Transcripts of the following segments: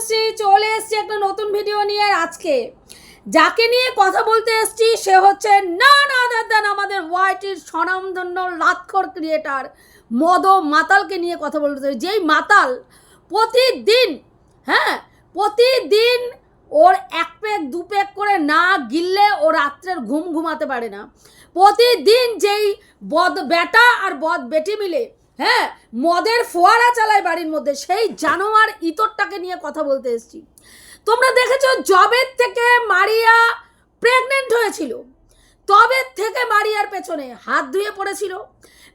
তনুশ্রী চলে এসেছি একটা নতুন ভিডিও নিয়ে। আজকে যাকে নিয়ে কথা বলতে এসেছি সে হচ্ছে নান আদার দ্যান আমাদের ওয়াইটির স্বনামধন্য লাতখোর ক্রিয়েটার মদ মাতালকে নিয়ে কথা বলতে। যেই মাতাল প্রতিদিন ওর এক পেক দু পেক করে না গিললে ও রাত্রের ঘুম ঘুমাতে পারে না। প্রতিদিন যেই বদ বেটা আর বদ বেটি মিলে মদের ফোয়ারা চালায় বাড়ির মধ্যে, সেই জানোয়ার ইতরটাকে নিয়ে কথা বলতে এসেছি। তোমরা দেখেছো জবের থেকে মারিয়া প্রেগনেন্ট হয়েছিল, তবের থেকে মারিয়ার পেছনে হাত ধুয়ে পড়েছিল।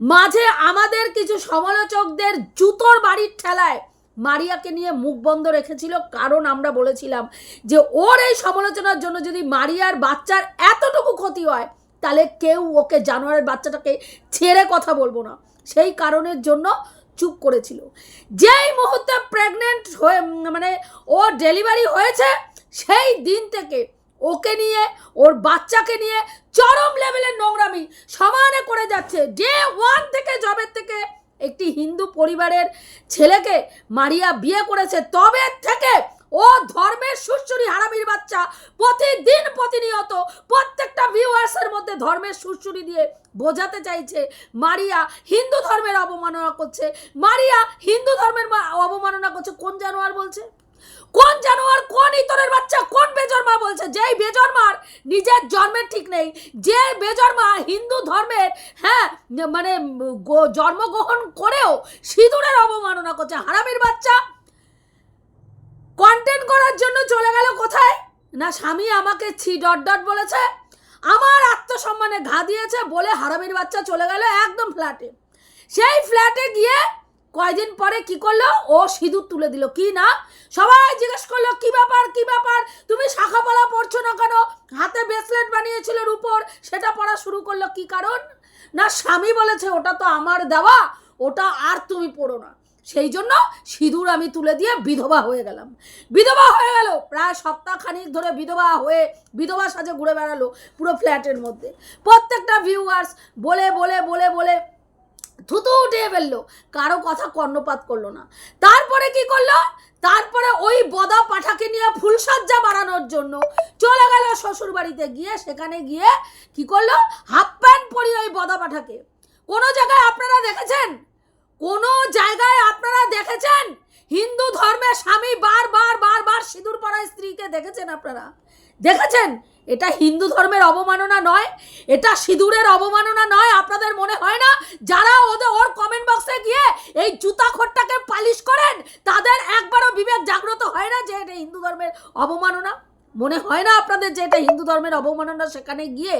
মাঝে আমাদের কিছু সমালোচকদের জুতোর বাড়ির ঠেলায় মারিয়াকে নিয়ে মুখ বন্ধ রেখেছিল, কারণ আমরা বলেছিলাম যে ওর এই সমালোচনার জন্য যদি মারিয়ার বাচ্চার এতটুকু ক্ষতি হয় তাহলে কেউ ওকে জানোয়ারের বাচ্চাটাকে ছেড়ে কথা বলবো না, সেই কারণের জন্য চুপ করেছিল। যেই মুহূর্তে প্রেগনেন্ট হয়ে ও ডেলিভারি হয়েছে সেই দিন থেকে ওকে নিয়ে ওর বাচ্চাকে নিয়ে চরম লেভেলের নোংরামি সমানে করে যাচ্ছে। ডে ওয়ান থেকে জবের থেকে একটি হিন্দু পরিবারের ছেলেকে মারিয়া বিয়ে করেছে, তবে থেকে ও ধর্মের সুরসুরি হারামির বাচ্চা প্রতিদিন প্রতিনিয়ত প্রত্যেকটা ভিউয়ার্সের মধ্যে ধর্মের সুরসুরি দিয়ে বোঝাতে চাইছে মারিয়া হিন্দু ধর্মের অবমাননা করছে, মারিয়া হিন্দু ধর্মের অবমাননা করছে। কোন জানোয়ার বলছে? কোন জানোয়ার? কোন ইতরের বাচ্চা? কোন বেজন্মা বলছে? যেই বেজন্মার নিজের জন্মের ঠিক নেই, যে বেজন্মা হিন্দু ধর্মের জন্মগ্রহণ করেও সিঁদুরের অবমাননা করছে। হারামির বাচ্চা কন্টেন্ট করার জন্য চলে গেল কোথায় না, স্বামী আমাকে বলেছে, আমার আত্মসম্মানে ঘা দিয়েছে বলে হারামির বাচ্চা চলে গেল একদম ফ্ল্যাটে। সেই ফ্ল্যাটে গিয়ে কয়দিন পরে কি করলো, ও সিঁদুর তুলে দিল। কি না, সবাই জিজ্ঞেস করলো কি ব্যাপার কি ব্যাপার, তুমি শাখা পলা পড়ছো না কেন? হাতে ব্রেসলেট বানিয়েছিল উপর, সেটা পড়া শুরু করলো। কি কারণ না, স্বামী বলেছে ওটা তো আমার দেওয়া, ওটা আর তুমি পড়ো না। সেই জন্য সিঁদুর আমি তুলে দিয়ে বিধবা হয়ে গেলাম। বিধবা হয়ে গেল, প্রায় সপ্তাহখানিক ধরে বিধবা সাজে ঘুরে বেড়ালো পুরো ফ্ল্যাটের মধ্যে। প্রত্যেকটা ভিউয়ার্স বলে বলে বলে বলে থুতু উঠিয়ে ফেললো, কারো কথা কর্ণপাত করলো না। তারপরে কি করলো, তারপরে ওই বদা পাঠাকে নিয়ে ফুলসজ্জা বাড়ানোর জন্য চলে গেল শ্বশুর বাড়িতে। গিয়ে সেখানে গিয়ে কি করলো, হাফ প্যান্ট পরিয়ে ওই বদা পাঠাকে কোনো জায়গায় আপনারা দেখেছেন? কোনো জায়গায় আপনারা দেখেছেন হিন্দু ধর্মের স্বামী বারবার সিঁদুর পরা স্ত্রীকে দেখেছেন? আপনারা দেখেছেন? এটা হিন্দু ধর্মের অবমাননা নয়, এটা সিঁদুরের অবমাননা নয়। আপনাদের মনে হয় না যারা ওর কমেন্ট বক্সে গিয়ে এই জুতাখোরটাকে পালিশ করেন তাদের একবারও বিবেক জাগ্রত হয় না যে এটা হিন্দু ধর্মের অবমাননা? মনে হয় না আপনাদের যে এটা হিন্দু ধর্মের অবমাননা? সেখানে গিয়ে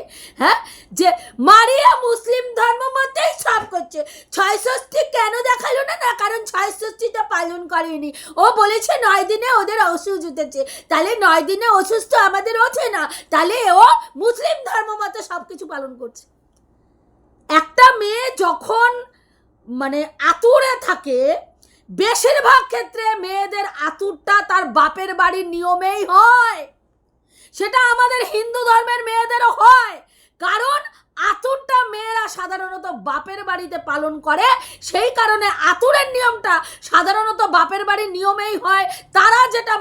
যে মারিয়া মুসলিম ধর্ম মতেই সব করছে। ৬৬ কেন দেখালো না? না, কারণ ৬৬টা পালন করেনি। ও বলেছে ৯ দিনে ওদের অসুস্থ উঠেছে, তাহলে 9 দিনে অসুস্থ আমাদের ওঠে না, তাহলে ও মুসলিম ধর্ম মতে সব কিছু পালন করছে। একটা মেয়ে যখন আতুরে থাকে, বেশিরভাগ ক্ষেত্রে মেয়েদের আতুরটা তার বাপের বাড়ির নিয়মেই হয়। সেটা আমাদের হিন্দু ধর্মের মেয়েদেরও হয়, কারণ আতুরটা মেয়েরা সাধারণত বাপের বাড়িতে পালন করে, সেই কারণে আতুরের নিয়মটা সাধারণত বাপের বাড়ির নিয়মেই হয়। তারা যেটা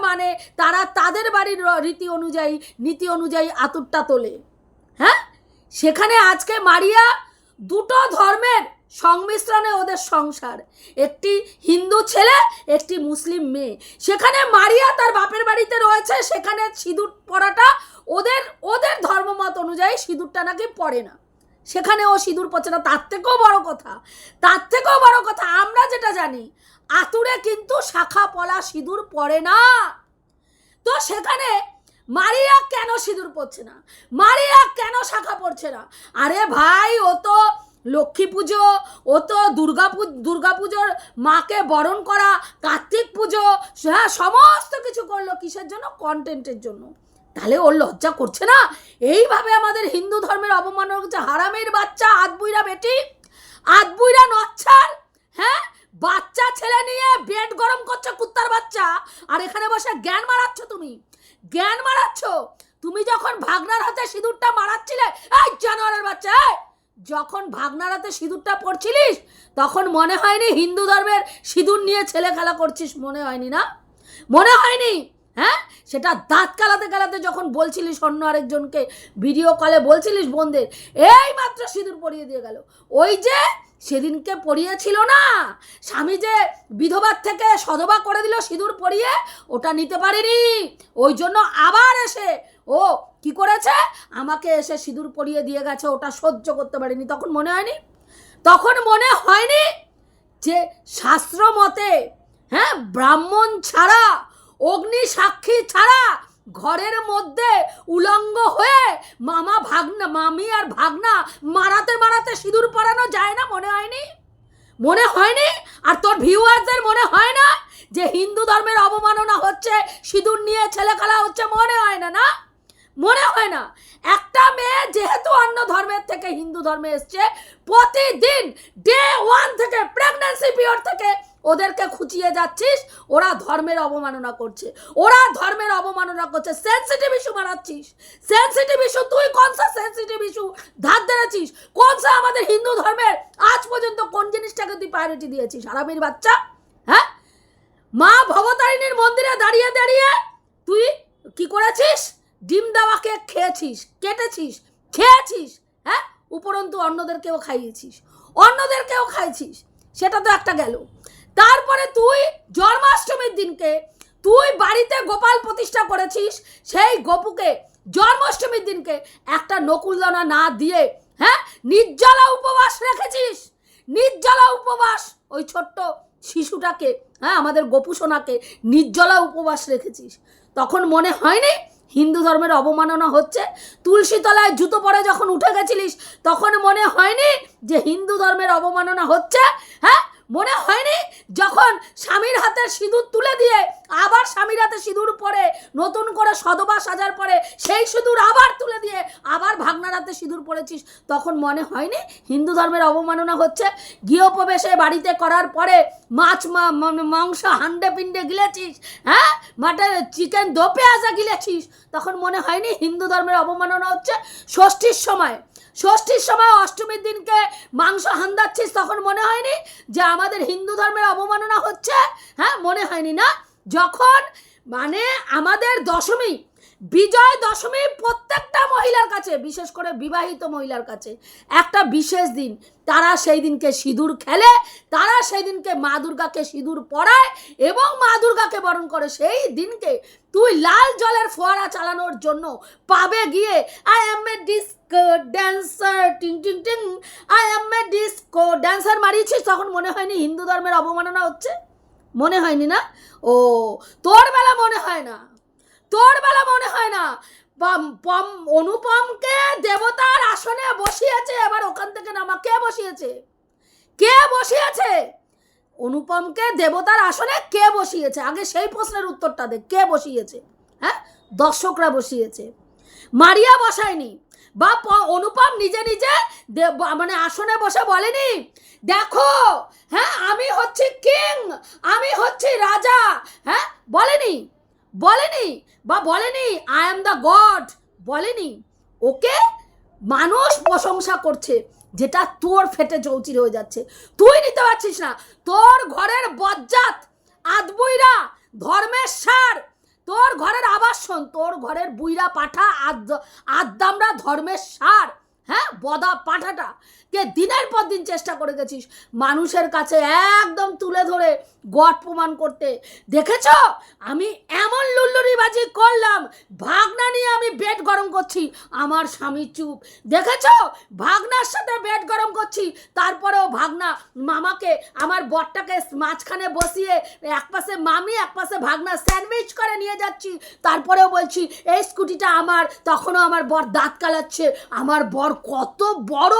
তারা তাদের বাড়ির নীতি অনুযায়ী আতুরটা তোলে। সেখানে আজকে মারিয়া দুটো ধর্মের সংমিশ্রণে ওদের সংসার, একটি হিন্দু ছেলে একটি মুসলিম মেয়ে। সেখানে মারিয়া তার বাপের বাড়িতে রয়েছে, সেখানে সিঁদুর পরাটা ওদের ধর্মমত অনুযায়ী সিঁদুরটা নাকি পড়ে না, সেখানে ও সিঁদুর পড়ছে না। তার থেকেও বড় কথা আমরা যেটা জানি, আতুরে কিন্তু শাখা পলা সিঁদুর পড়ে না। তো সেখানে মারিয়া কেন সিঁদুর পড়ছে না, মারিয়া কেন শাখা পড়ছে না? আরে ভাই, ও তো লক্ষ্মী পুজো, ও তো দুর্গা পুজোর মাকে বরণ করা, কার্তিক পুজো, সমস্ত কিছু করলো কিসের জন্য? কন্টেন্টের জন্য। তাহলে ওর লজ্জা করছে না এইভাবে আমাদের হিন্দু ধর্মের অবমাননা করছে? হারামের বাচ্চা, আধবুইরা বেটি, আধবুইরা নচ্ছার, বাচ্চা ছেলে নিয়ে বেড গরম করছে কুত্তার বাচ্চা, আর এখানে বসে জ্ঞান মারাচ্ছ। তুমি যখন ভাগনার হাতে সিঁদুরটা মারাচ্ছিলে, এই জানোয়ারের বাচ্চা, যখন ভাগনার হাতে সিঁদুরটা পড়ছিলিস তখন মনে হয়নি হিন্দু ধর্মের সিঁদুর নিয়ে ছেলে খেলা করছিস? মনে হয়নি না? মনে হয়নি? হ্যাঁ, সেটা দাঁত কালাতে কালাতে যখন বলছিলিস অন্য আরেকজনকে ভিডিও কলে বলছিলিস বোনদের এই মাত্র সিঁদুর পরিয়ে দিয়ে গেল, ওই যে সেদিনকে পরিয়েছিল না স্বামী, যে বিধবার থেকে সধবা করে দিল সিঁদুর পরিয়ে, ওটা নিতে পারিনি, ওই জন্য আবার এসে ও কি করেছে, আমাকে এসে সিঁদুর পরিয়ে দিয়ে গেছে, ওটা সহ্য করতে পারিনি। তখন মনে হয়নি? তখন মনে হয়নি যে শাস্ত্র মতে, হ্যাঁ, ব্রাহ্মণ ছাড়া, অগ্নি সাক্ষী ছাড়া ঘরের মধ্যে উলঙ্গ হয়ে মামা ভাগনা, মামি আর ভাগনা মারাতে মারাতে সিঁদুর পরানো যায় না? মনে হয়নি? মনে হয়নি? আর তোর ভিউয়ারদের মনে হয় না যে হিন্দু ধর্মের অবমাননা হচ্ছে, সিঁদুর নিয়ে ছেলে খেলা হচ্ছে? মনে হয় না? না, মনে হয় না? একটা মেয়ে যেহেতু অন্য ধর্মের থেকে হিন্দু ধর্মে এসছে, প্রতিদিন ডে 1 থেকে প্রেগন্যান্সি পিরিয়ড থেকে ওদেরকে খুঁচিয়ে যাচ্ছিস, ওরা ধর্মের অবমাননা করছে, ওরা ধর্মের অবমাননা করছে। সেন্সিটিভ ইস্যু বানাচ্ছিস, সেন্সিটিভ ইস্যু। তুই কোন সা সেন্সিটিভ ইস্যু ধার ধরেছিস? কোন সা আমাদের হিন্দু ধর্মের আজ পর্যন্ত কোন জিনিসটাকে তুই প্রায়োরিটি দিয়েছিস? হারামির বাচ্চা, হ্যাঁ? মা ভবতারিণীর মন্দিরে দাঁড়িয়ে দাঁড়িয়ে তুই কি করেছিস? ডিম দেওয়া কেক খেয়েছিস, কেটেছিস, খেয়েছিস, হ্যাঁ, উপরন্তু অন্যদেরকেও খাইয়েছিস, অন্যদেরকেও খাইছিস। সেটা তো একটা গেল। তারপরে তুই জন্মাষ্টমীর দিনকে তুই বাড়িতে গোপাল প্রতিষ্ঠা করেছিস, সেই গোপুকে জন্মাষ্টমীর দিনকে একটা নকুলদানা না দিয়ে, হ্যাঁ, নির্জলা উপবাস রেখেছিস, নির্জলা উপবাস। ওই ছোট্ট শিশুটাকে, হ্যাঁ, আমাদের গোপু সোনাকে নির্জলা উপবাস রেখেছিস। তখন মনে হয়নি হিন্দু ধর্মের অবমাননা হচ্ছে? তুলসী তলায় জুতো পরে যখন উঠে গেছিলিস তখন মনে হয়নি যে হিন্দু ধর্মের অবমাননা হচ্ছে? হ্যাঁ, মনে হয়নি যখন স্বামীর হাতে সিঁদুর তুলে দিয়ে আবার স্বামীর হাতে সিঁদুর পরে নতুন করে সধবা সাজার পরে সেই সিঁদুর আবার তুলে দিয়ে আবার ভাগনার হাতে সিঁদুর পরেছিস, তখন মনে হয়নি হিন্দু ধর্মের অবমাননা হচ্ছে? গৃহপ্রবেশে বাড়িতে করার পরে মাছ মাংস হান্ডে পিন্ডে গিলেছিস, হ্যাঁ, মাটন চিকেন দো পেঁয়াজা গিলেছিস, তখন মনে হয়নি হিন্দু ধর্মের অবমাননা হচ্ছে? ষষ্ঠীর সময়, ষষ্ঠীর সময় অষ্টমীর দিনকে মাংস হান্দাচ্ছিস, তখন মনে হয়নি যে আমাদের হিন্দু ধর্মের অবমাননা হচ্ছে? হ্যাঁ, মনে হয়নি? না, যখন মানে আমাদের দশমী, বিজয় দশমী প্রত্যেকটা মহিলার কাছে, বিশেষ করে বিবাহিত মহিলার কাছে একটা বিশেষ দিন, তারা সেই দিনকে সিঁদুর খেলে, তারা সেই দিনকে মা দুর্গাকে সিঁদুর পরায় এবং মা দুর্গাকে বরণ করে। সেই দিনকে তুই লাল জলের ফোয়ারা চালানোর জন্য পাবে গিয়ে I am a disco dancer, টিং টিং টিং, I am a disco dancer মারিয়েছিস, তখন মনে হয়নি হিন্দু ধর্মের অবমাননা হচ্ছে? মনে হয়নি? না, ও তোর বেলা মনে হয় না, তোর বেলা মনে হয় না। অনুপমকে দেবতার আসনে বসিয়েছে, এবার ওখান থেকে নামা। কে বসিয়েছে? কে বসিয়েছে অনুপমকে দেবতার আসনে? কে বসিয়েছে? আগে সেই প্রশ্নের উত্তরটা দে, কে বসিয়েছে? হ্যাঁ, দর্শকরা বসিয়েছে, মারিয়া বসায়নি। বা অনুপম নিজে নিজে মানে আসনে বসে বলেনি দেখো, হ্যাঁ, আমি হচ্ছি কিং, আমি হচ্ছি রাজা, হ্যাঁ, বলেনি, বলেনি। বা বলেনি আই এম দ্য গড, বলেনি। ওকে মানুষ প্রশংসা করছে, যেটা তোর ফেটে চৌচির হয়ে যাচ্ছে, তুই নিতে পারছিস না। তোর ঘরের বজ্জাত আদবুইরা ধর্মের সার, তোর ঘরের আবাসন, তোর ঘরের বুইরা পাঠা আদ্দামরা ধর্মের সার, হ্যাঁ, বদা পাঠাটা কে দিনের পর দিন চেষ্টা করে গেছিস মানুষের কাছে একদম তুলে ধরে গড প্রমাণ করতে। দেখেছ আমি এমন লুল্লুরিবাজি করলাম, ভাগনা নিয়ে আমি বেড গরম করছি, আমার স্বামী চুপ। দেখেছ ভাগনার সাথে বেড গরম করছি, তারপরেও ভাগনা মামাকে, আমার বরটাকে মাঝখানে বসিয়ে এক পাশে মামি এক পাশে ভাগনা স্যান্ডউইচ করে নিয়ে যাচ্ছি, তারপরেও বলছি এই স্কুটিটা আমার। তখনও আমার বর দাঁত কালাচ্ছে। আমার বর কত বড়,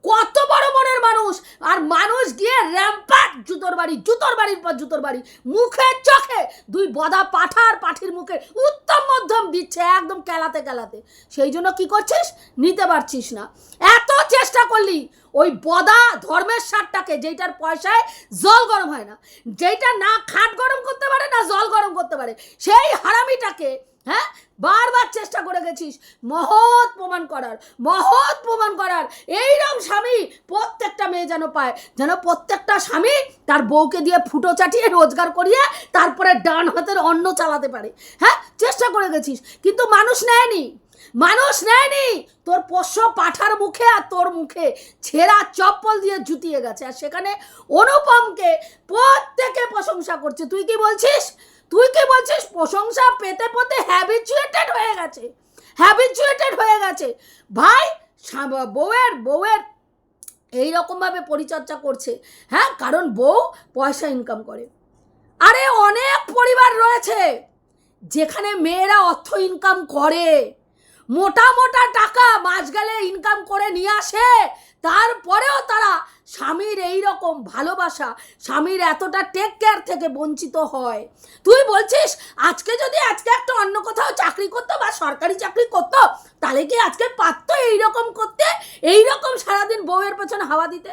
কত বড় মনের মানুষ। আর মানুষ গিয়ে র্যাম্পাট জুতোর বাড়ি, জুতোর বাড়ির পর জুতোর বাড়ি, মুখে চোখে দুই বদা পাঠার পাঠির মুখে উত্তম মধ্যম দিচ্ছে একদম কেলাতে কেলাতে। সেই জন্য কি করছিস? নিতে পারছিস না। এত চেষ্টা করলি ওই বদা ধর্মের সারটাকে, যেটার পয়সায় জল গরম হয় না, যেটা না খাট গরম করতে পারে না জল গরম করতে পারে, সেই হারামিটাকে হ্যাঁ বারবার চেষ্টা করে গেছিস মহৎ প্রমাণ করার। এইরকম স্বামী প্রত্যেকটা মেয়ে যেন পায়, যেন প্রত্যেকটা স্বামী তার বউকে দিয়ে ফুটো চাটিয়ে রোজগার করিয়ে তারপরে ডান হাতের অন্ন চালাতে পারে। হ্যাঁ, চেষ্টা করে গেছিস, কিন্তু মানুষ নেয়নি। তোর পোষ্য পাঠার মুখে আর তোর মুখে ছেঁড়া চপ্পল দিয়ে জুতিয়ে গেছে। আর সেখানে অনুপমকে প্রত্যেকে প্রশংসা করছে। তুই কি বলছিস? প্রশংসা পেতে পেতে হ্যাবিচুয়েটেড হয়ে গেছে ভাই। বউয়ের এইরকমভাবে পরিচর্যা করছে, হ্যাঁ, কারণ বউ পয়সা ইনকাম করে। আরে অনেক পরিবার রয়েছে যেখানে মেয়েরা অর্থ ইনকাম করে, মোটা মোটা টাকা মাস গেলে ইনকাম করে নিয়ে আসে, তারপরেও তারা স্বামীর এই রকম ভালোবাসা, স্বামীর এতটা টেক কেয়ার থেকে বঞ্চিত হয়। তুই বলছিস আজকে একটা অন্য কোথাও চাকরি করতো বা সরকারি চাকরি করতো, তাহলে কি আজকে পারতো এইরকম করতে, এইরকম সারাদিন বউয়ের পেছনে হাওয়া দিতে?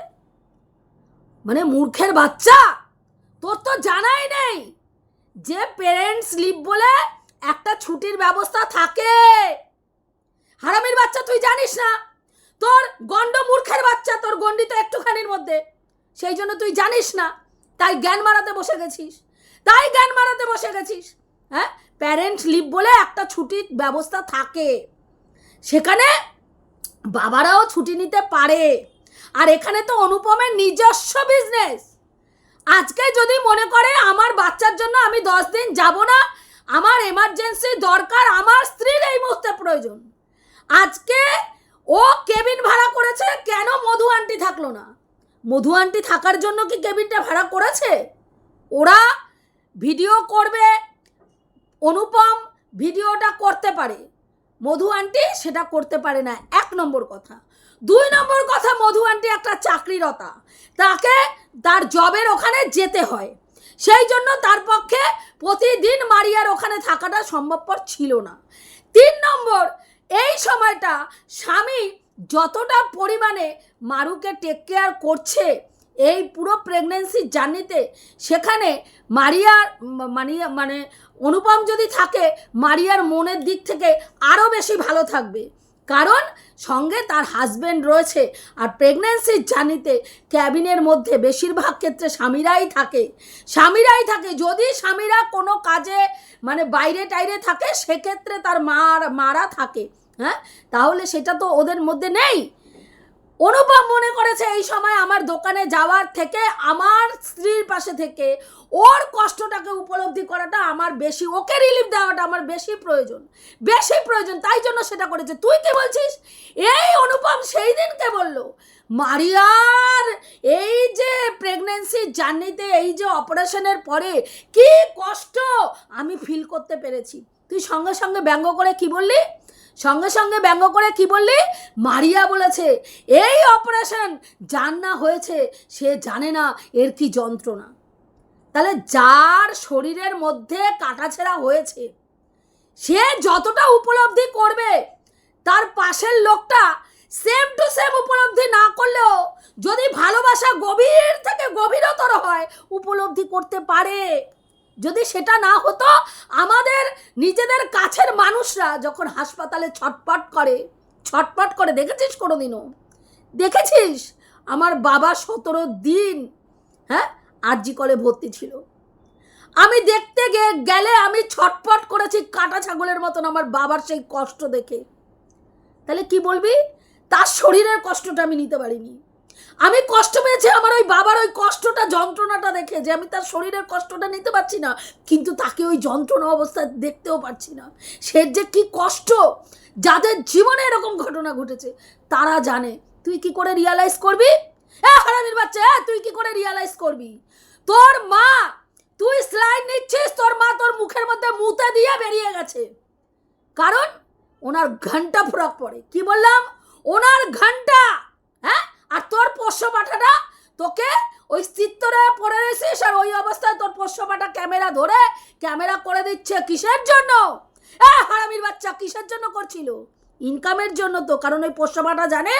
মানে মূর্খের বাচ্চা, তোর তো জানাই নেই যে পেরেন্টস লিভ বলে একটা ছুটির ব্যবস্থা থাকে। হারামির বাচ্চা, তুই জানিস না? তোর গন্ড মূর্খের বাচ্চা, তোর গন্ডি তো একটুখানির মধ্যে, সেই জন্য তুই জানিস না, তাই জ্ঞান মারাতে বসে গেছিস। হ্যাঁ, প্যারেন্টস লিভ বলে একটা ছুটির ব্যবস্থা থাকে, সেখানে বাবারাও ছুটি নিতে পারে। আর এখানে তো অনুপমের নিজস্ব বিজনেস। আজকে যদি মনে করে আমার বাচ্চার জন্য আমি 10 দিন যাব না, আমার এমার্জেন্সি দরকার, আমার স্ত্রীর এই মুহূর্তে প্রয়োজন, আজকে ও কেবিন ভাড়া করেছে, কেন মধু আন্টি থাকলো না? মধু আন্টি থাকার জন্য কি কেবিনটা ভাড়া করেছে? ওরা ভিডিও করবে, অনুপম ভিডিওটা করতে পারে, মধু আন্টি সেটা করতে পারে না, 1 নম্বর কথা। 2 নম্বর কথা, মধু আন্টি একটা চাকরিরতা, তাকে তার জবের ওখানে যেতে হয়, সেই জন্য তার পক্ষে প্রতিদিন মারিয়ার ওখানে থাকাটা সম্ভবপর ছিল না। 3 নম্বর, এই সময়টা স্বামী যতটা পরিমাণে মারুকে টেক কেয়ার করছে এই পুরো প্রেগনেন্সি জার্নিতে, সেখানে মানে অনুপম যদি থাকে, মারিয়ার মনের দিক থেকে আরও বেশি ভালো থাকবে, কারণ সঙ্গে তার হাজবেন্ড রয়েছে। আর প্রেগনেন্সির জার্নিতে ক্যাবিনের মধ্যে বেশিরভাগ ক্ষেত্রে স্বামীরাই থাকে। যদি স্বামীরা কোনো কাজে মানে বাইরে টাইরে থাকে, সেক্ষেত্রে তার মারা থাকে। হ্যাঁ, তাহলে সেটা তো ওদের মধ্যে নেই। অনুপম মনে করেছে এই সময় আমার দোকানে যাওয়ার থেকে, আমার স্ত্রীর পাশে থেকে ওর কষ্টটাকে উপলব্ধি করাটা আমার বেশি, ওকে রিলিফ দেওয়াটা আমার বেশি প্রয়োজন, তাই জন্য সেটা করেছে। তুই কি বলছিস? এই অনুপম সেই দিনকে বলল মারিয়ার এই যে প্রেগনেন্সি জার্নিতে, এই যে অপারেশনের পরে কি কষ্ট আমি ফিল করতে পেরেছি। তুই সঙ্গে সঙ্গে ব্যঙ্গ করে কি বললি? মারিয়া বলেছে এই অপারেশন যার না হয়েছে সে জানে না এর কি যন্ত্রণা। তাহলে যার শরীরের মধ্যে কাটাছেঁড়া হয়েছে, সে যতটা উপলব্ধি করবে, তার পাশের লোকটা সেম টু সেম উপলব্ধি না করলেও যদি ভালোবাসা গভীর থেকে গভীরতর হয়, উপলব্ধি করতে পারে। যদি সেটা না হতো, আমাদের নিজেদের কাছের মানুষরা যখন হাসপাতালে ছটপট করে দেখেছিস? কোনোদিনও দেখেছিস? আমার বাবা 17 দিন আরজি করে ভর্তি ছিল। আমি দেখতে গেলে আমি ছটপট করেছি কাটা ছাগলের মতন আমার বাবার সেই কষ্ট দেখে। তাহলে কি বলবি? তার শরীরের কষ্টটা আমি নিতে পারিনি। আমি কষ্ট পেয়েছি আমার ওই বাবার ওই কষ্টটা, যন্ত্রণাটা দেখে, যে আমি তার শরীরের কষ্টটা নিতে পারছি না, কিন্তু তাকে ওই যন্ত্রণা অবস্থায় দেখতেও পারছি না। সে যে কি কষ্ট, যাদের জীবনে এরকম ঘটনা ঘটেছে তারা জানে। তুই কি করে রিয়ালাইজ করবি? হারামির বাচ্চা, তুই কি করে রিয়ালাইজ করবি? তোর মা, তুই স্লাইড নিচ্ছিস, তোর মা তোর মুখের মধ্যে মুতে দিয়ে বেরিয়ে গেছে, কারণ ওনার ঘন্টা ফরক পড়ে। কি বললাম? ওনার ঘন্টা। হ্যাঁ, আর তোর পোষ্য পাঠাটা তোকে ওই চিত্তরে পড়ে রয়েছিস, আর ওই অবস্থায় তোর পোষ্য পাঠা ক্যামেরা করে দিচ্ছে। কিসের জন্য? হারামির বাচ্চা, কিসের জন্য করছিল? ইনকামের জন্য তো, কারণ ওই পোষ্য পাঠা জানে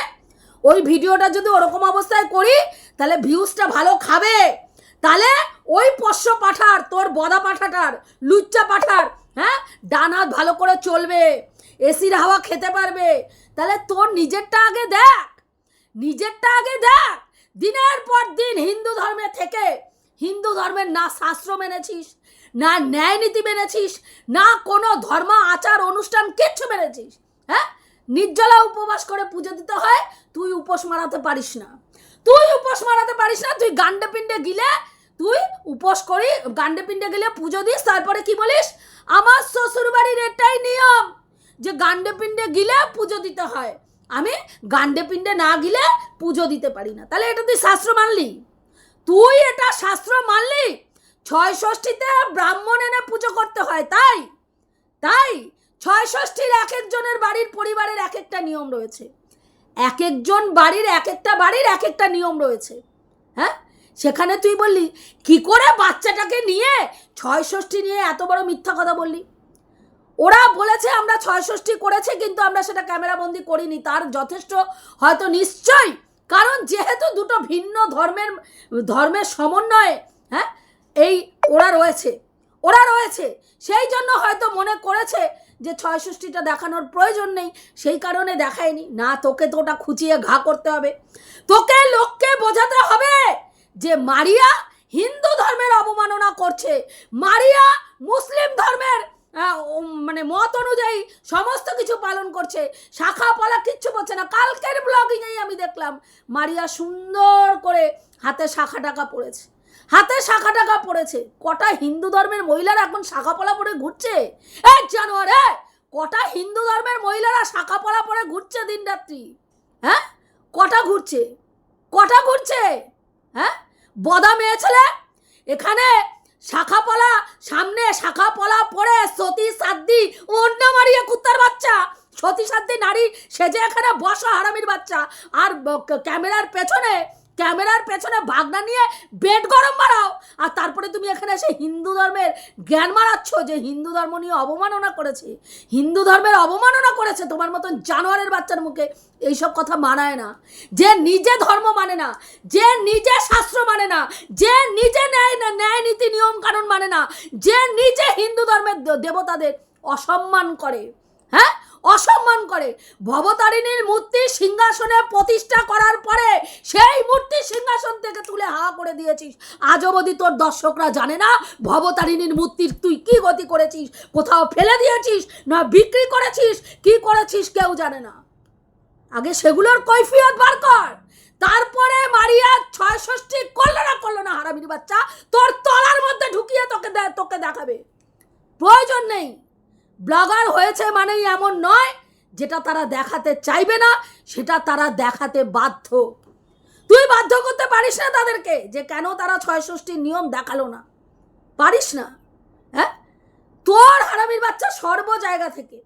ওই ভিডিওটা যদি ওরকম অবস্থায় করি তাহলে ভিউজটা ভালো খাবে, তাহলে ওই পোষ্য পাঠার, তোর বদা পাঠাটার, লুচ্চা পাঠার, হ্যাঁ, ডান হাত ভালো করে চলবে, এসির হাওয়া খেতে পারবে। তাহলে তোর নিজেরটা আগে দেখ, নিজেরটা আগে দেখ। দিনের পর দিন হিন্দু ধর্মে থেকে হিন্দু ধর্মের না শাস্ত্র মেনেছিস, না ন্যায় নীতি মেনেছিস, না কোনো ধর্ম আচার অনুষ্ঠান কিচ্ছু মেনেছিস। হ্যাঁ, নির্জলা উপবাস করে পুজো দিতে হয়, তুই উপোস মারাতে পারিস না, তুই উপোস মারাতে পারিস না। তুই গান্ডে পিণ্ডে গিলে, তুই উপোস করি, গান্ডে পিণ্ডে গেলে পুজো দিস, তারপরে কি বলিস, আমার শ্বশুর বাড়ির এটাই নিয়ম যে গান্ডে পিণ্ডে গিলে পুজো দিতে হয়, আমি গান্ডে পিণ্ডে না গিলে পুজো দিতে পারি না। তাহলে এটা তুই শাস্ত্র মানলি, তুই এটা শাস্ত্র মানলি। ৬ষষ্ঠীতে ব্রাহ্মণ এনে পুজো করতে হয়, তাই তাই ৬ষষ্ঠীর এক একজনের বাড়ির পরিবারের এক একটা নিয়ম রয়েছে, এক একজন বাড়ির এক একটা নিয়ম রয়েছে। হ্যাঁ, সেখানে তুই বললি কি করে বাচ্চাটাকে নিয়ে ৬ষষ্ঠী নিয়ে এত বড় মিথ্যা কথা বললি। ওরা বলেছে আমরা ৬ষষ্ঠী করেছি, কিন্তু আমরা সেটা ক্যামেরাবন্দি করিনি। তার যথেষ্ট হয়তো নিশ্চয়ই, কারণ যেহেতু দুটো ভিন্ন ধর্মের সমন্বয়ে, হ্যাঁ, এই ওরা রয়েছে, সেই জন্য হয়তো মনে করেছে যে ৬ষষ্ঠীটা দেখানোর প্রয়োজন নেই, সেই কারণে দেখায়নি। না, তোকে তো ওটা খুঁচিয়ে ঘা করতে হবে, তোকে লোককে বোঝাতে হবে যে মারিয়া হিন্দু ধর্মের অবমাননা করছে, মারিয়া মুসলিম ধর্মের মানে মত অনুযায়ী সমস্ত কিছু পালন করছে, শাখা পলা কিচ্ছু বলছে না। কালকের ব্লগিংয়েই আমি দেখলাম মারিয়া সুন্দর করে হাতে শাখা টাকা পড়েছে, কটা হিন্দু ধর্মের মহিলারা এখন শাখা পলা পরে ঘুরছে। এই জানোয়ারে, কটা হিন্দু ধর্মের মহিলারা শাখা পলা পরে ঘুরছে দিন রাত্রি। হ্যাঁ, কটা ঘুরছে, হ্যাঁ, বদা মেয়ে ছেলে। এখানে সামনে শাখা পলা পরে সতী সাধ্বী অন্য মারিয়া কুত্তার বাচ্চা, সতী সাধ্বী নারী সেজে এখানে বসা হারামির বাচ্চা, আর ক্যামেরার পেছনে ভাগনা নিয়ে বেড গরম মারাও, আর তারপরে তুমি এখানে এসে হিন্দু ধর্মের জ্ঞান মারাচ্ছ যে হিন্দু ধর্ম নিয়ে অবমাননা করেছে, হিন্দু ধর্মের অবমাননা করেছে। তোমার মতন জানোয়ারের বাচ্চার মুখে এইসব কথা মানায় না। যে নিজে ধর্ম মানে না, যে নিজে শাস্ত্র মানে না, যে নিজে ন্যায় নীতি নিয়ম কানুন মানে না, যে নিজে হিন্দু ধর্মের দেবতাদের অসম্মান করে, হ্যাঁ, অসম্মান করে। ভবতারিণীর মূর্তি সিংহাসনে প্রতিষ্ঠা করার পরে সেই মূর্তি সিংহাসন থেকে তুলে হা করে দিয়েছিস। আজ অবধি তোর দর্শকরা জানে না ভবতারিণীর মূর্তির তুই কি গতি করেছিস, কোথাও ফেলে দিয়েছিস না বিক্রি করেছিস, কি করেছিস কেউ জানে না। আগে সেগুলোর কৈফিয়ত বার কর, তারপরে মারিয়া ৬ষষ্ঠী করলো না হারামির বাচ্চা, তোর তলার মধ্যে ঢুকিয়ে তোকে দেখাবে। প্রয়োজন নেই। ব্লগার হয়েছে মানেই এমন নয় যেটা তারা দেখাতে চাইবে না সেটা তারা দেখাতে বাধ্য। তুই বাধ্য করতে পারিস না তাদেরকে যে কেন তারা ৬ষষ্ঠীর নিয়ম দেখালো না, পারিস না। হ্যাঁ, তোর হারামির বাচ্চা সর্ব জায়গা থেকে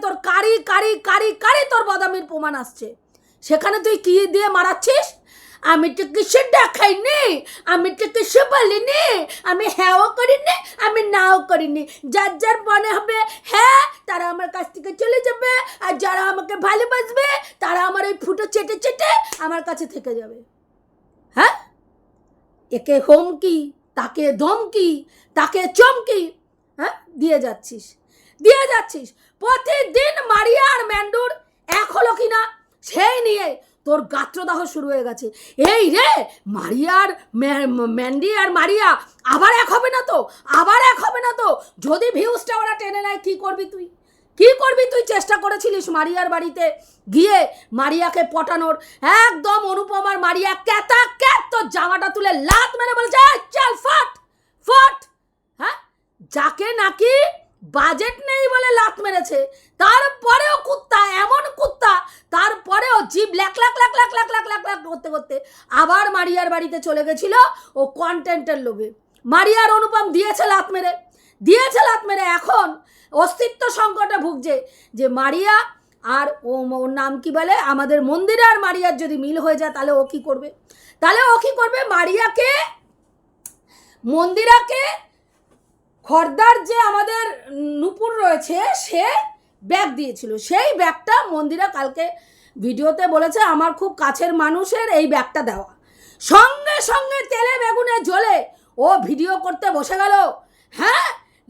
তোর কারি তোর বদামির প্রমাণ আসছে। সেখানে তুই কি দিয়ে মারাচ্ছিস? আমি তো কিছু দেখাইনি, আমি তো কিছু বলিনি, আমি হ্যাঁও করিনি, আমি নাও করিনি। যার যার মনে হবে হ্যাঁ তারা আমার কাছ থেকে চলে যাবে, আর যারা আমাকে ভালোবাসবে তারা আমার ওই ফুটো চেটে চেটে আমার কাছে থেকে যাবে। হ্যাঁ, একে হুমকি, তাকে ধমকি, তাকে চমকি, হ্যাঁ, দিয়ে যাচ্ছিস। প্রতিদিন মারিয়া আর ম্যান্ডুর এক হলো কিনা সেই নিয়ে তোর গাত্রদাহ শুরু হয়ে গেছে। এই রে, ম্যান্ডি আর মারিয়া আবার এক হবে না তো? যদি ভিউজটা ওরা টেনে নেয় কি করবি তুই? চেষ্টা করেছিলিস মারিয়ার বাড়িতে গিয়ে মারিয়াকে পটানোর। একদম অনুপমার মারিয়া তোর জামাটা তুলে লাত মেরে বলেছে চল ফট। হ্যাঁ, যাকে নাকি বাজেট নেই বলে লাত মেরেছে, তারপরেও কুত্তা, এমন কুত্তা, তারপরেও জিভ ল্যাক করতে করতে আবার মারিয়ার বাড়িতে চলে গেছিল ও কন্টেন্টের লোভে। মারিয়ার অনুপম দিয়েছে লাত মেরে এখন অস্তিত্ব সংকটে ভুগছে যে মারিয়া আর ওর নাম কি বলে, আমাদের মন্দিরে আর মারিয়ার যদি মিল হয়ে যায় তাহলে ও কি করবে? মারিয়াকে, মন্দিরাকে খর্দার যে আমাদের নুপুর রয়েছে সে ব্যাগ দিয়েছিল, সেই ব্যাগটা মন্দিরা কালকে ভিডিওতে বলেছে আমার খুব কাছের মানুষের এই ব্যাগটা দেওয়া, সঙ্গে সঙ্গে তেলে বেগুনে জ্বলে ও ভিডিও করতে বসে গেল। হ্যাঁ,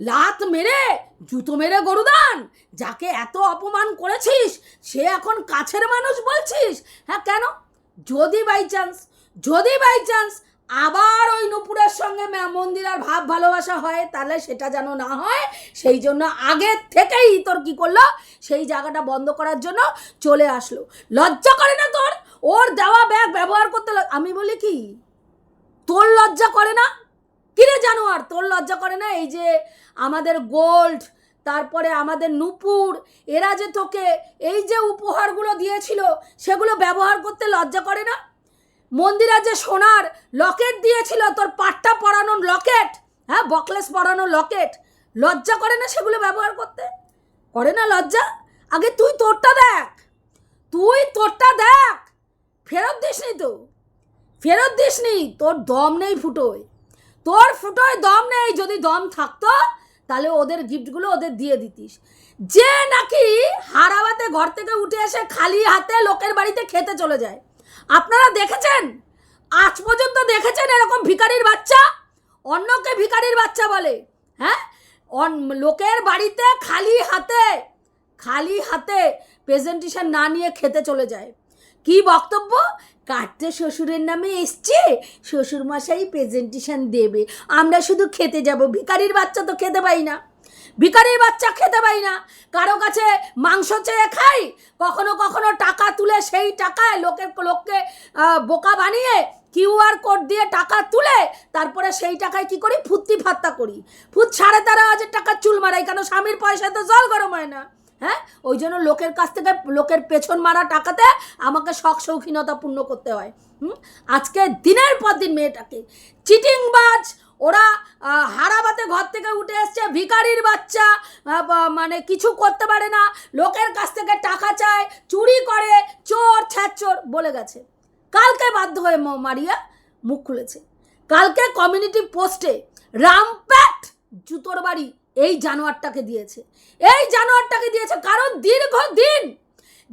লাত মেরে জুতো মেরে গরুদান, যাকে এত অপমান করেছিস সে এখন কাছের মানুষ বলছিস? হ্যাঁ, কেন? যদি বাই চান্স আবার ওই নুপুরের সঙ্গে মন্দিরার ভাব ভালোবাসা হয়, তাহলে সেটা যেন না হয়, সেই জন্য আগের থেকেই তোর কি করলো, সেই জায়গাটা বন্ধ করার জন্য চলে আসলো। লজ্জা করে না তোর ওর দেওয়া ব্যাগ ব্যবহার করতে? আমি বলি কি, তোর লজ্জা করে না? কিরে জানোয়ার, তোর লজ্জা করে না? এই যে আমাদের গোল্ড, তারপরে আমাদের নুপুর, এরা যে তোকে এই যে উপহারগুলো দিয়েছিল সেগুলো ব্যবহার করতে লজ্জা করে না? মন্দিরা যে সোনার লকেট দিয়েছিল, তোর পাট্টা পরানো লকেট, হ্যাঁ, বকলেস পরানো লকেট, লজ্জা করে না সেগুলো ব্যবহার করতে? করে না লজ্জা? আগে তুই তোরটা দেখ, ফেরত দিসনি। তোর দম নেই ফুটোয়, দম নেই। যদি দম থাকতো তাহলে ওদের গিফটগুলো ওদের দিয়ে দিতিস। যে নাকি হারাবাতে ঘর থেকে উঠে এসে খালি হাতে লোকের বাড়িতে খেতে চলে যায়, আপনারা দেখেছেন? আজ পর্যন্ত দেখেছেন এরকম ভিখারির বাচ্চা? অন্যকে ভিখারির বাচ্চা বলে? হ্যাঁ, লোকের বাড়িতে খালি হাতে প্রেজেন্টেশন না নিয়ে খেতে চলে যায়। কি বক্তব্য? কাটতে শ্বশুরের নামে এসছে, শ্বশুরমশাই প্রেজেন্টেশন দেবে, আমরা শুধু খেতে যাব। ভিখারির বাচ্চা তো খেতে পাই না, কারো কাছে মাংস চেয়ে খাই, কখনো টাকা তুলে সেই টাকায় লোককে বোকা বানিয়ে QR কোড দিয়ে টাকা তুলে তারপরে সেই টাকায় কি করি, ফুর্তি ফাত্তা করি। 13,500 টাকার চুল মারাই, কেন? স্বামীর পয়সা তো জল গরম হয় না। হ্যাঁ, ওই জন্য লোকের কাছ থেকে লোকের পেছন মারা টাকাতে আমাকে শখ শৌখিনতা পূর্ণ করতে হয়। আজকে দিনের পর দিন মেয়েটাকে চিটিংবাজ, ওরা হারাবাতে ঘর থেকে উঠে এসছে, ভিখারির বাচ্চা, মানে কিছু করতে পারে না, লোকের কাছ থেকে টাকা চায়, চুরি করে, চোর ছ্যাচোর বলে গেছে। কালকে বাধ্য হয়ে মারিয়া মুখ খুলেছে। কালকে কমিউনিটি পোস্টে রামপ্যাট জুতোর বাড়ি এই জানোয়ারটাকে দিয়েছে, কারণ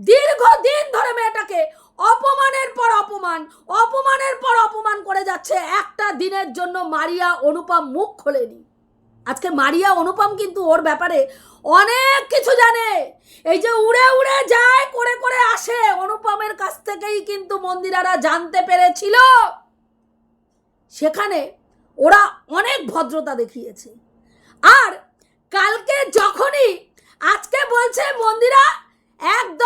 দীর্ঘদিন ধরে মেয়েটাকে অপমানের পর অপমান করে যাচ্ছে। একটা দিনের জন্য মারিয়া অনুপম মুখ খোলেনি। আজকে মারিয়া অনুপম কিন্তু ওর ব্যাপারে অনেক কিছু জানে। এই যে উড়ে যায়, করে আসে, অনুপমের কাছ থেকেই কিন্তু মন্দিরারা জানতে পেরেছিল। সেখানে ওরা অনেক ভদ্রতা দেখিয়েছে। আর কালকে যখনই আজকে বলছে মন্দিরা এত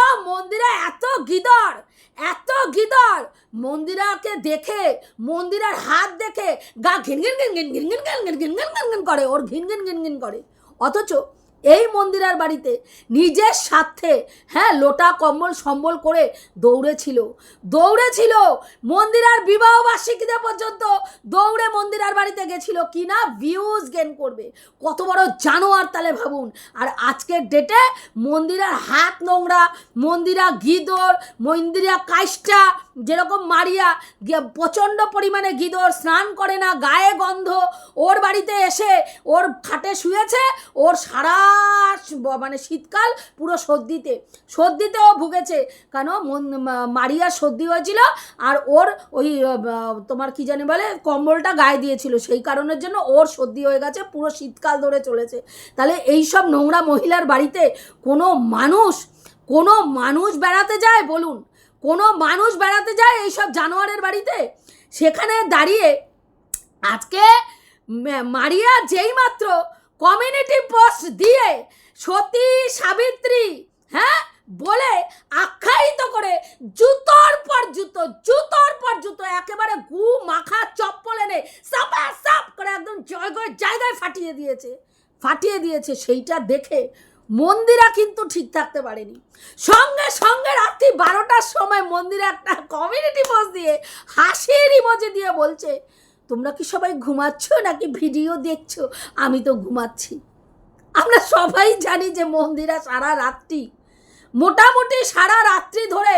গিদর, মন্দিরাকে দেখে, মন্দিরার হাত দেখে গা ঘিনঘিন করে, ওর ঘিনঘিন করে। অথচ এই মন্দিরার বাড়িতে নিজের স্বার্থে, হ্যাঁ, লোটা কম্বল সম্বল করে দৌড়েছিল। মন্দিরার বিবাহ বার্ষিকীতে পর্যন্ত দৌড়ে মন্দিরার বাড়িতে গেছিল, কি না ভিউজ গেন করবে। কত বড় জানোয়ার তাহলে ভাবুন। আর আজকের ডেটে মন্দিরার হাত নোংরা, মন্দিরা গিদর, মন্দিরা কাইষ্টা, যেরকম মারিয়া প্রচণ্ড পরিমাণে গিদর, স্নান করে না, গায়ে গন্ধ, ওর বাড়িতে এসে ওর খাটে শুয়েছে, ওর সারা মানে শীতকাল পুরো সর্দিতেও ভুগেছে। কেন? মারিয়া সর্দি হয়েছিল আর ওর ওই তোমার কি জানি বলে কম্বলটা গায়ে দিয়েছিল, সেই কারণের জন্য ওর সর্দি হয়ে গেছে, পুরো শীতকাল ধরে চলেছে। তাহলে এইসব নোংরা মহিলার বাড়িতে কোনো মানুষ বেড়াতে যায়? বলুন, কোনো মানুষ বেড়াতে যায় এইসব জানোয়ারের বাড়িতে? সেখানে দাঁড়িয়ে আজকে মারিয়া যেই মাত্র কমিউনিটি পোস্ট দিয়ে সতী সাবিত্রী, হ্যাঁ, বলে আখ্যায়িত করে জুতোর পর জুতো একেবারে গু মাখা চপ্পল এনে সাপ করে একদম জায়গায় ফাটিয়ে দিয়েছে। সেইটা দেখে মন্দিরা কিন্তু ঠিক থাকতে পারেনি। সঙ্গে রাত্রি 12টার সময় মন্দিরা একটা কমিউনিটি পোস্ট দিয়ে হাসির ইমোজি দিয়ে বলছে, তোমরা কি সবাই ঘুমাচ্ছ নাকি ভিডিও দেখছো? আমি তো ঘুমাচ্ছি। আমরা সবাই জানি যে মন্দিরা মোটামুটি সারা রাত্রি ধরে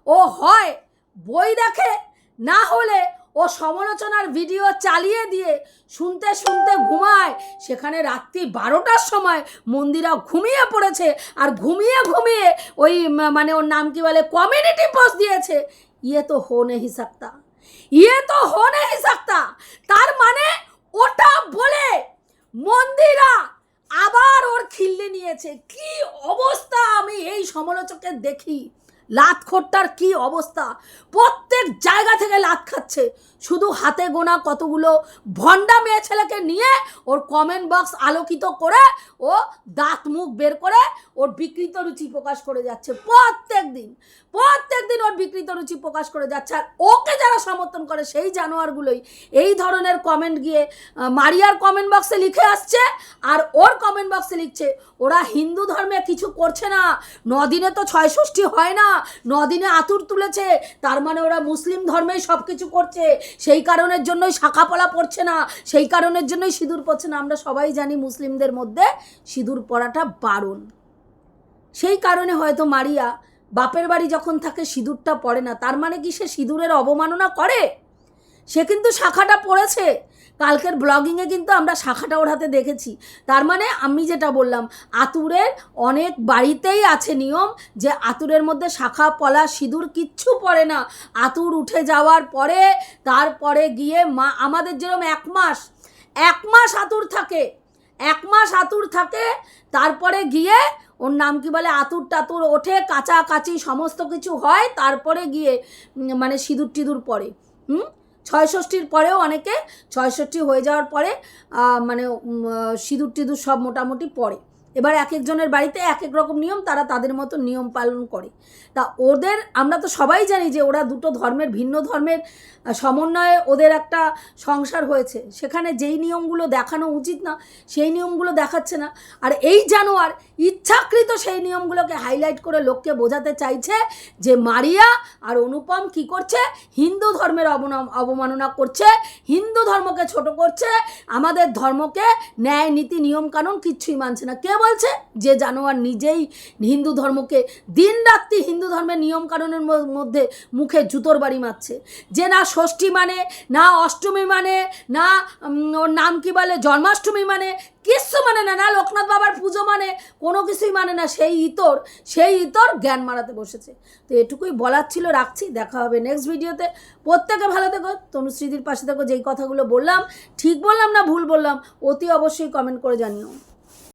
ও হয় বই দেখে, না হলে ও সমালোচনার ভিডিও চালিয়ে দিয়ে শুনতে শুনতে ঘুমায়, সেখানে রাত্রি 12টার সময় মন্দিরা ঘুমিয়ে পড়েছে, আর ঘুমিয়ে ঘুমিয়ে ওই মানে ওর নাম কি বলে কমিউনিটি পোস্ট দিয়েছে। ইয়ে তো হো নেহি সাকতা, ইয়ে তো হো নেহি সাকতা। তার মানে ওটা বলে মন্দিরা আবার ওর খিল্লি নিয়েছে। কি অবস্থা আমি এই সমালোচকের দেখি, লাতখোরটার কি অবস্থা, প্রত্যেক জায়গা থেকে লাত খাচ্ছে। শুধু হাতে গোনা কতগুলো ভণ্ডা মেয়ে ছেলেকে নিয়ে ওর কমেন্ট বক্স আলোকিত করে ও দাঁত মুখ বের করে ওর বিকৃত রুচি প্রকাশ করে যাচ্ছে। প্রত্যেক দিন ওর বিকৃত রুচি প্রকাশ করে যাচ্ছে। আর ওকে যারা সমর্থন করে সেই জানোয়ারগুলোই এই ধরনের কমেন্ট গিয়ে মারিয়ার কমেন্ট বক্সে লিখে আসছে, আর ওর কমেন্ট বক্সে লিখছে ওরা হিন্দু ধর্মে কিছু করছে না, 9 দিনে তো 6 ষষ্ঠী হয় না, 9 দিনে আতুর তুলেছে, তার মানে ওরা মুসলিম ধর্মেই সব কিছু করছে, সেই কারণের জন্যই শাখাপলা পড়ছে না, সেই কারণের জন্যই সিঁদুর পড়ছে না। আমরা সবাই জানি মুসলিমদের মধ্যে সিঁদুর পরাটা বারণ, সেই কারণে হয়তো মারিয়া বাপের বাড়ি যখন থাকে সিঁদুরটা পড়ে না। তার মানে কি সে সিঁদুরের অবমাননা করে? সে কিন্তু শাখাটা পড়েছে, কালকের ব্লগিংয়ে কিন্তু আমরা শাখাটা ওর হাতে দেখেছি। তার মানে আমি যেটা বললাম, আতুরের অনেক বাড়িতেই আছে নিয়ম যে আতুরের মধ্যে শাখা পলা সিঁদুর কিচ্ছু পড়ে না। আতুর উঠে যাওয়ার পরে তারপরে গিয়ে মা আমাদের যেরকম 1 মাস আতুর থাকে, 1 মাস আতুর থাকে, তারপরে গিয়ে ওর নাম কি বলে আতুর টাতুর ওঠে, কাচাকাচি সমস্ত কিছু হয়, তারপরে গিয়ে মানে সিঁদুর টিঁদুর পরে 6 ষষ্ঠীর পরেও অনেকে 6 ষষ্ঠী হয়ে যাওয়ার পরে মানে সিঁদুর টিঁদুর সব মোটামুটি পরে। এবার এক একজনের বাড়িতে এক এক রকম নিয়ম, তারা তাদের মতো নিয়ম পালন করে। তা ওদের আমরা তো সবাই জানি যে ওরা দুটো ধর্মের ভিন্ন ধর্মের সমন্বয়ে ওদের একটা সংসার হয়েছে, সেখানে যেই নিয়মগুলো দেখানো উচিত না সেই নিয়মগুলো দেখাচ্ছে না। আর এই জানোয়ার ইচ্ছাকৃত সেই নিয়মগুলোকে হাইলাইট করে লোককে বোঝাতে চাইছে যে মারিয়া আর অনুপম কি করছে, হিন্দু ধর্মের অবমাননা করছে, হিন্দু ধর্মকে ছোট করছে, আমাদের ধর্মকে ন্যায় নীতি নিয়ম কানুন কিচ্ছুই মানছে না। কে বলছে? যে জানোয়ার নিজেই হিন্দু ধর্মকে দিন রাত্রি হিন্দু ধর্মের নিয়ম কানুনের মধ্যে মুখে জুতোর বাড়ি মারছে, যে না ষষ্ঠী মানে, না অষ্টমী মানে, না ওর নাম কি বলে জন্মাষ্টমী মানে, কিচ্ছু মানে না, না লোকনাথ বাবার পুজো মানে, কোনো কিছুই মানে না। সেই ইতর জ্ঞান মারাতে বসেছে। তো এটুকুই বলার ছিল, রাখছি। দেখা হবে নেক্সট ভিডিওতে। প্রত্যেকে ভালো থেকো, তনুশ্রীদির পাশে থেকো। যেই কথাগুলো বললাম ঠিক বললাম না ভুল বললাম অতি অবশ্যই কমেন্ট করে জানিও।